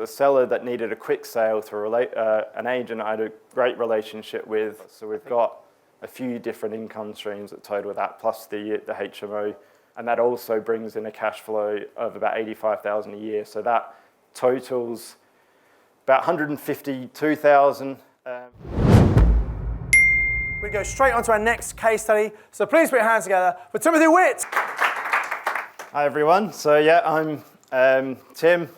The seller that needed a quick sale through an agent I had a great relationship with. So we've got a few different income streams that total that, plus the HMO. And that also brings in a cash flow of about $85,000 a year. So that totals about $152,000. We go straight on to our next case study. So please put your hands together for Timothy Witts. Hi everyone. So yeah, I'm Tim.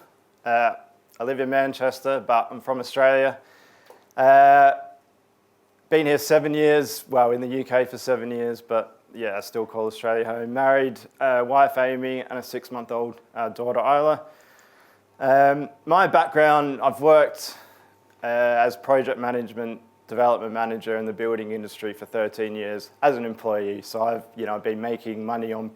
I live in Manchester, but I'm from Australia. Been here 7 years, well, in the UK for 7 years, but yeah, I still call Australia home. Married, wife Amy, and a 6-month-old daughter Isla. My background, I've worked as project management, development manager in the building industry for 13 years as an employee. So I've been making money on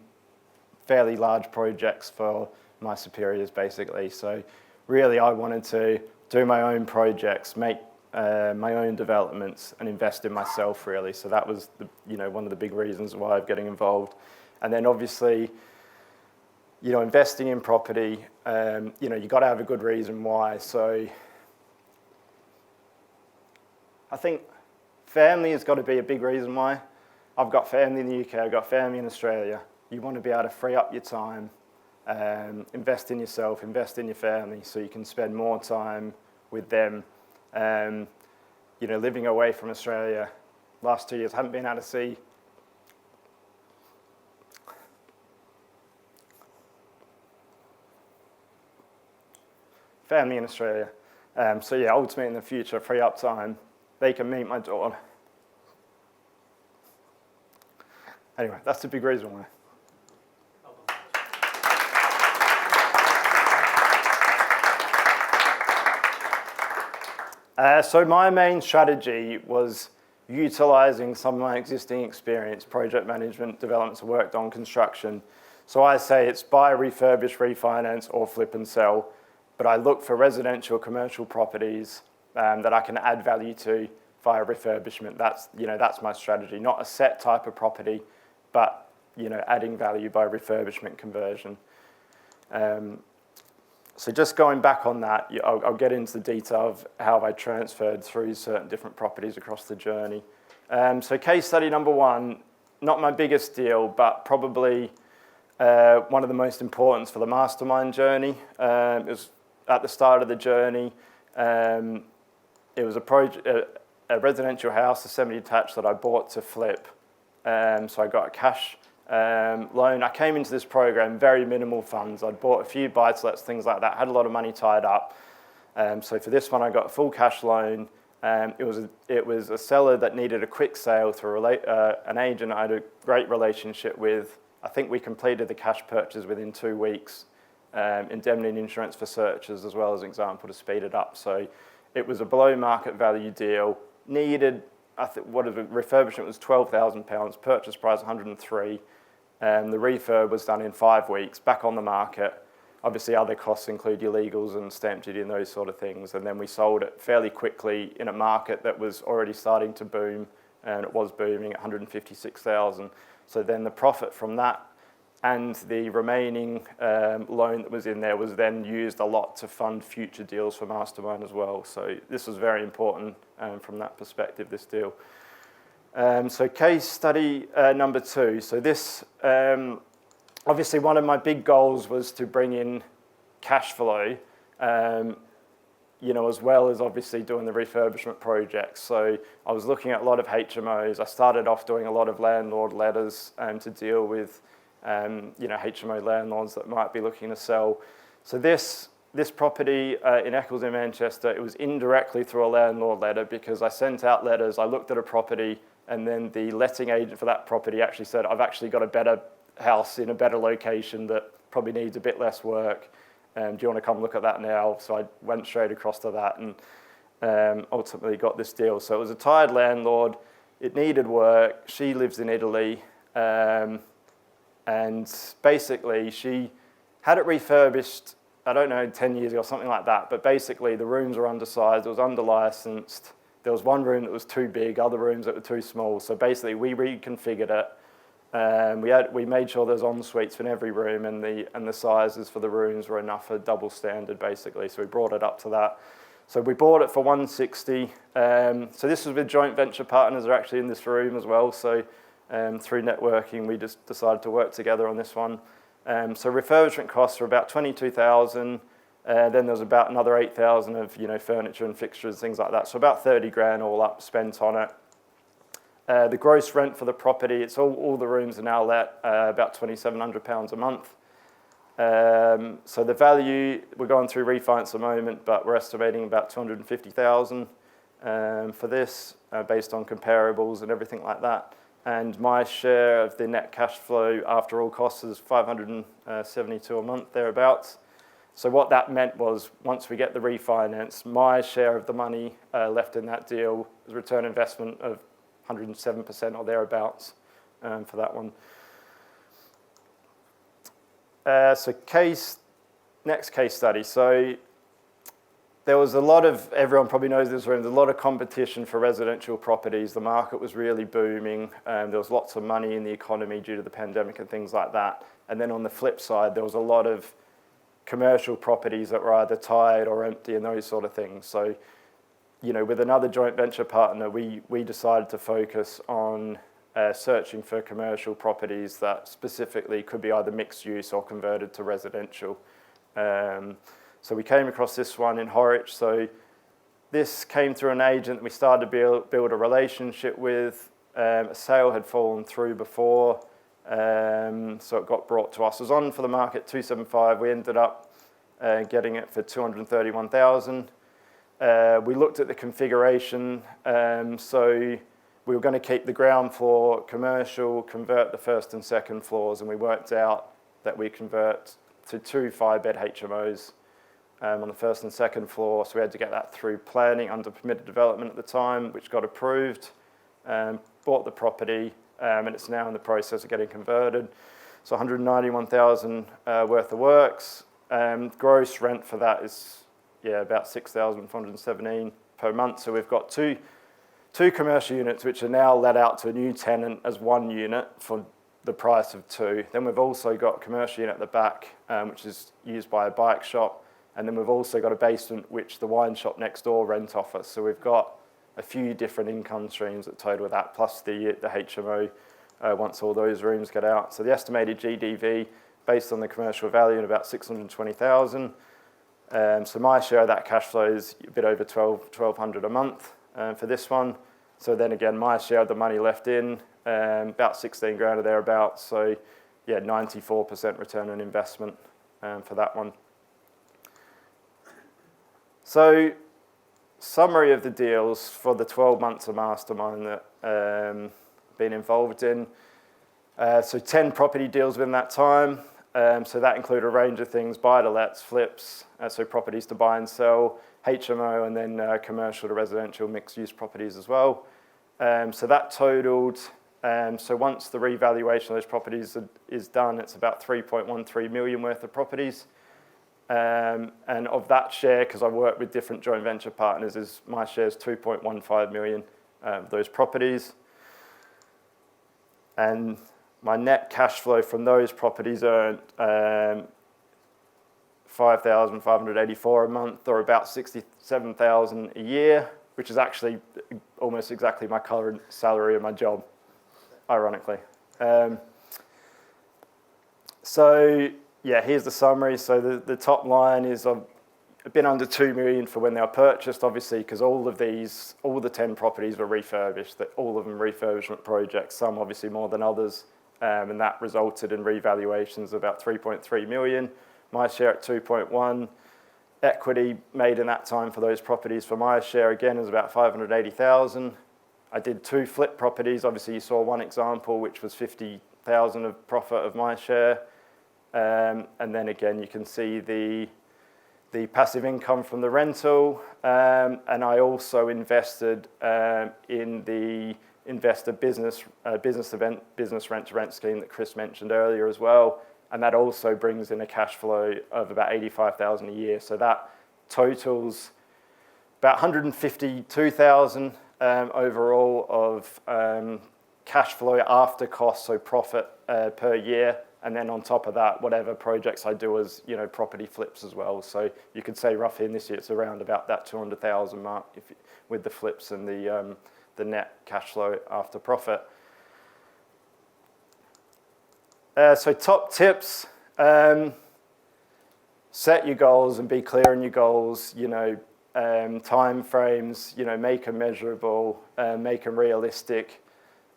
fairly large projects for my superiors, basically. So really, I wanted to do my own projects, make my own developments, and invest in myself, really. So that was, one of the big reasons why I'm getting involved. And then obviously, investing in property, you got to have a good reason why. So I think family has got to be a big reason why. I've got family in the UK, I've got family in Australia. You want to be able to free up your time, invest in yourself, invest in your family, so you can spend more time with them. Living away from Australia, last 2 years, haven't been able to see family in Australia. So yeah, ultimately in the future, free up time, they can meet my daughter. Anyway, that's the big reason why. So my main strategy was utilising some of my existing experience, project management, developments I worked on, construction. So I say it's buy, refurbish, refinance, or flip and sell. But I look for residential, commercial properties that I can add value to via refurbishment. That's my strategy. Not a set type of property, but adding value by refurbishment conversion. So just going back on that, I'll get into the detail of how I transferred through certain different properties across the journey. So case study number 1, not my biggest deal, but probably one of the most important for the Mastermind journey. It was at the start of the journey. It was a residential house, a semi-detached that I bought to flip. So I got a cash loan. I came into this program very minimal funds. I'd bought a few buy-to-lets, things like that. Had a lot of money tied up. So for this one, I got a full cash loan. It was a seller that needed a quick sale through an agent I had a great relationship with. I think we completed the cash purchase within 2 weeks. Indemnity and insurance for searches as well as an example to speed it up. So it was a below market value deal. Needed, refurbishment was £12,000, purchase price 103. The refurb was done in 5 weeks, back on the market. Obviously other costs include your legals and stamp duty and those sort of things. And then we sold it fairly quickly in a market that was already starting to boom, and it was booming at 156,000. So then the profit from that and the remaining loan that was in there was then used a lot to fund future deals for Mastermind as well. So this was very important from that perspective, this deal. So case study number 2. So this, obviously one of my big goals was to bring in cash flow, as well as obviously doing the refurbishment projects. So I was looking at a lot of HMOs. I started off doing a lot of landlord letters to deal with HMO landlords that might be looking to sell. So this property in Eccles in Manchester, it was indirectly through a landlord letter because I sent out letters, I looked at a property, and then the letting agent for that property actually said, I've actually got a better house in a better location that probably needs a bit less work. Do you want to come look at that now? So I went straight across to that and ultimately got this deal. So it was a tired landlord. It needed work. She lives in Italy. And basically, she had it refurbished, I don't know, 10 years ago or something like that. But basically, the rooms were undersized. It was under-licensed. There was one room that was too big, other rooms that were too small. So basically, we reconfigured it. We made sure there's en suites in every room, and the sizes for the rooms were enough for double standard basically. So we brought it up to that. So we bought it for 160. So this was with joint venture partners who are actually in this room as well. So through networking, we just decided to work together on this one. So refurbishment costs were about 22,000. Then there was about another 8,000 of furniture and fixtures, things like that. So about 30 grand all up spent on it. The gross rent for the property, it's all the rooms are now let, about £2,700 a month. So the value, we're going through refinance at the moment, but we're estimating about 250,000 for this, based on comparables and everything like that. And my share of the net cash flow after all costs is 572 a month, thereabouts. So what that meant was, once we get the refinance, my share of the money left in that deal is return investment of 107% or thereabouts for that one. So next case study. So there was a lot of, everyone probably knows this room, there's a lot of competition for residential properties. The market was really booming. There was lots of money in the economy due to the pandemic and things like that. And then on the flip side, there was a lot of commercial properties that were either tired or empty and those sort of things. So, with another joint venture partner, we decided to focus on searching for commercial properties that specifically could be either mixed use or converted to residential. So we came across this one in Horwich. So this came through an agent that we started to build a relationship with. A sale had fallen through before, so it got brought to us. It was on for the market 275. We ended up getting it for 231,000. We looked at the configuration, so we were going to keep the ground floor commercial, convert the first and second floors, and we worked out that we convert to 2 5-bed HMOs on the first and second floor. So we had to get that through planning under permitted development at the time, which got approved. Bought the property, and it's now in the process of getting converted. So 191,000 worth of works. Gross rent for that is about 6,417 per month. So we've got two commercial units which are now let out to a new tenant as one unit for the price of two. Then we've also got a commercial unit at the back, which is used by a bike shop. And then we've also got a basement which the wine shop next door rent off us. So we've got a few different income streams that total that, plus the HMO once all those rooms get out. So the estimated GDV based on the commercial value at about 620,000. So my share of that cash flow is a bit over 1,200 a month for this one. So then again, my share of the money left in, about 16 grand or thereabouts. So 94% return on investment for that one. So summary of the deals for the 12 months of Mastermind that been involved in. So 10 property deals within that time. So that included a range of things: buy-to-lets, flips, so properties to buy and sell, HMO, and then commercial to residential mixed-use properties as well. So that totaled, so once the revaluation of those properties is done, it's about 3.13 million worth of properties. And of that share, because I work with different joint venture partners, my share is 2.15 million of those properties. And my net cash flow from those properties earned 5,584 a month, or about 67,000 a year, which is actually almost exactly my current salary of my job, ironically. So here's the summary. So the top line is I've been under 2 million for when they were purchased, obviously, because all the 10 properties were refurbished, all of them refurbishment projects, some obviously more than others. And that resulted in revaluations of about 3.3 million. My share at 2.1. Equity made in that time for those properties for my share, again, is about 580,000. I did 2 flip properties. Obviously, you saw one example, which was 50,000 of profit of my share. And then again, you can see the passive income from the rental. And I also invested in the investor business rent-to-rent scheme that Chris mentioned earlier as well, and that also brings in a cash flow of about 85,000 a year. So that totals about 152,000 overall of cash flow after cost, so profit per year. And then on top of that, whatever projects I do as, property flips as well. So you could say roughly in this year, it's around about that 200,000 mark with the flips and the net cash flow after profit. So top tips, set your goals and be clear on your goals, time frames, make them measurable, make them realistic.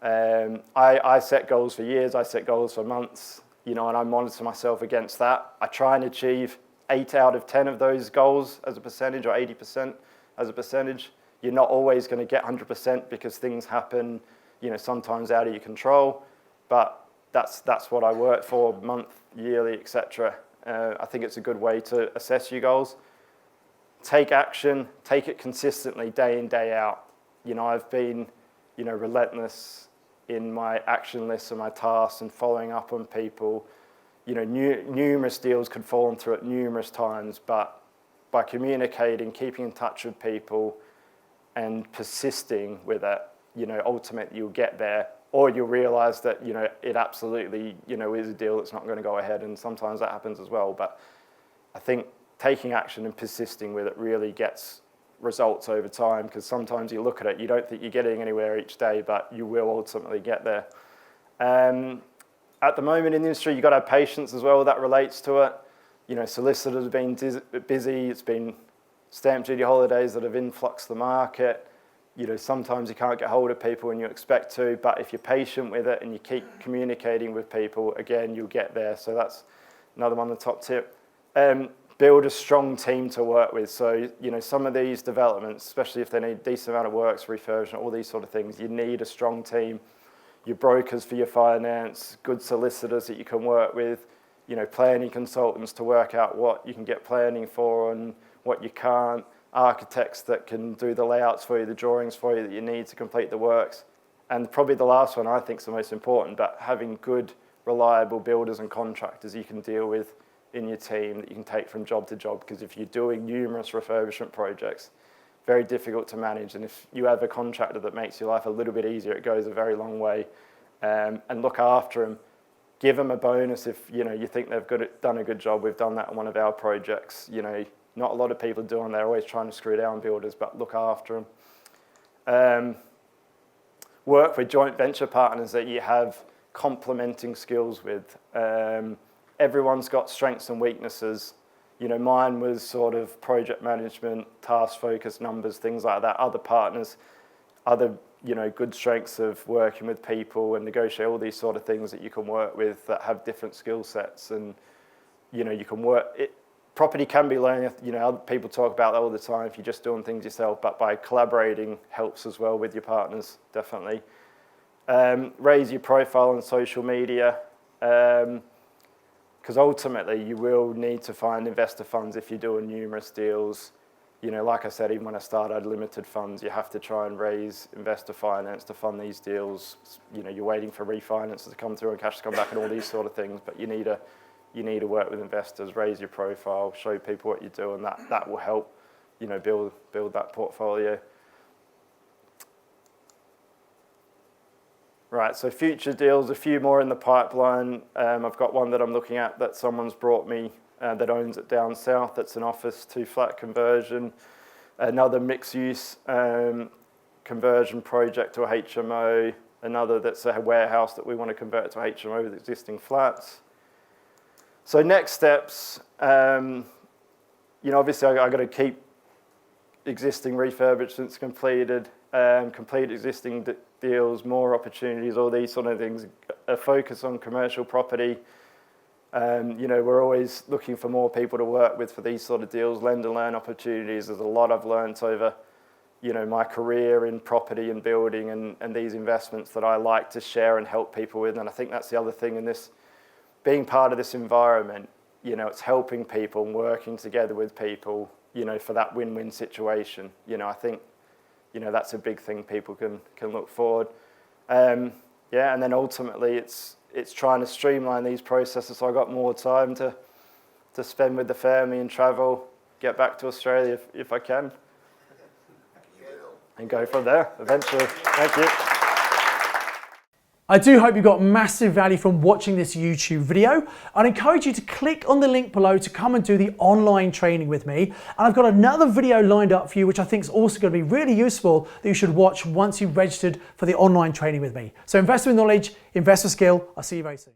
I set goals for years, I set goals for months, and I monitor myself against that. I try and achieve 8 out of 10 of those goals as a percentage, or 80% as a percentage. You're not always going to get 100% because things happen, sometimes out of your control, but that's what I work for, month, yearly, etc. I think it's a good way to assess your goals. Take action, take it consistently, day in, day out. I've been, relentless in my action lists and my tasks and following up on people. Numerous deals could fall through it numerous times, but by communicating, keeping in touch with people and persisting with it, ultimately you'll get there, or you'll realize that, it absolutely, is a deal that's not going to go ahead, and sometimes that happens as well. But I think taking action and persisting with it really gets results over time, because sometimes you look at it, you don't think you're getting anywhere each day, but you will ultimately get there. At the moment in the industry, you've got to have patience as well. That relates to it. Solicitors have been busy. It's been stamp duty holidays that have influxed the market. Sometimes you can't get hold of people when you expect to, but if you're patient with it and you keep communicating with people, again, you'll get there. So that's another one, the top tip. Build a strong team to work with. So, some of these developments, especially if they need a decent amount of works, refurbishment, all these sort of things, you need a strong team. Your brokers for your finance, good solicitors that you can work with, planning consultants to work out what you can get planning for and what you can't, architects that can do the layouts for you, the drawings for you that you need to complete the works. And probably the last one I think is the most important, but having good, reliable builders and contractors you can deal with in your team that you can take from job to job, because if you're doing numerous refurbishment projects, very difficult to manage, and if you have a contractor that makes your life a little bit easier, it goes a very long way. And look after them, give them a bonus if you think they've done a good job. We've done that on one of our projects. Not a lot of people do, and they're always trying to screw down builders, but look after them. Work with joint venture partners that you have complementing skills with. Everyone's got strengths and weaknesses. Mine was sort of project management, task focus, numbers, things like that. Other partners, other, good strengths of working with people and negotiate, all these sort of things that you can work with that have different skill sets. And, you can work it. Property can be learned, other people talk about that all the time if you're just doing things yourself, but by collaborating helps as well with your partners, definitely. Raise your profile on social media. Because ultimately you will need to find investor funds if you're doing numerous deals. Like I said, even when I started, I had limited funds. You have to try and raise investor finance to fund these deals. You're waiting for refinances to come through and cash to come back and all these sort of things, but you need to work with investors, raise your profile, show people what you do, and that will help, build that portfolio. Right, so future deals, a few more in the pipeline. I've got one that I'm looking at that someone's brought me that owns it down south. That's an office to flat conversion. Another mixed use conversion project to a HMO. Another that's a warehouse that we want to convert to a HMO with existing flats. So next steps, obviously I've got to keep existing refurbishments completed, complete existing deals, more opportunities, all these sort of things. A focus on commercial property. We're always looking for more people to work with for these sort of deals. Lend and learn opportunities. There's a lot I've learned over, my career in property and building and these investments that I like to share and help people with. And I think that's the other thing in this, being part of this environment, it's helping people and working together with people, for that win-win situation. I think, that's a big thing people can look forward. And then ultimately it's trying to streamline these processes so I've got more time to spend with the family and travel, get back to Australia if I can, and go from there eventually. Thank you. I do hope you got massive value from watching this YouTube video. I'd encourage you to click on the link below to come and do the online training with me. And I've got another video lined up for you, which I think is also going to be really useful that you should watch once you've registered for the online training with me. So invest with knowledge, invest with skill. I'll see you very soon.